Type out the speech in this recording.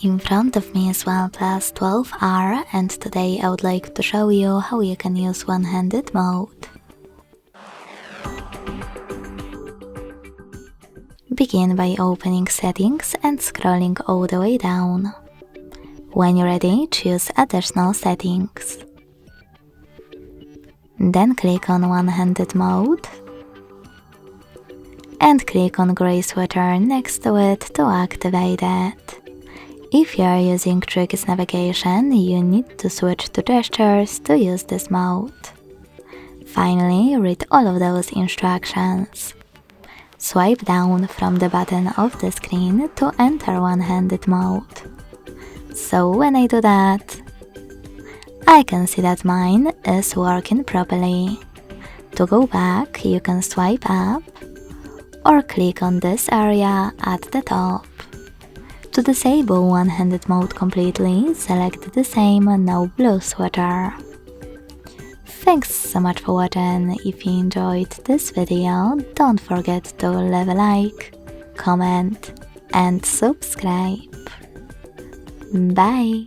In front of me is OnePlus 12R, and today I would like to show you how you can use one-handed mode. Begin by opening Settings and scrolling all the way down. When you're ready, choose Additional Settings. Then click on One-handed Mode and click on gray sweater next to it to activate it. If you are using Trick's navigation, you need to switch to gestures to use this mode. Finally, read all of those instructions. Swipe down from the bottom of the screen to enter one-handed mode. So when I do that, I can see that mine is working properly. To go back, you can swipe up or click on this area at the top. To disable one-handed mode completely, select the same no blue sweater. Thanks so much for watching. If you enjoyed this video, don't forget to leave a like, comment and subscribe. Bye!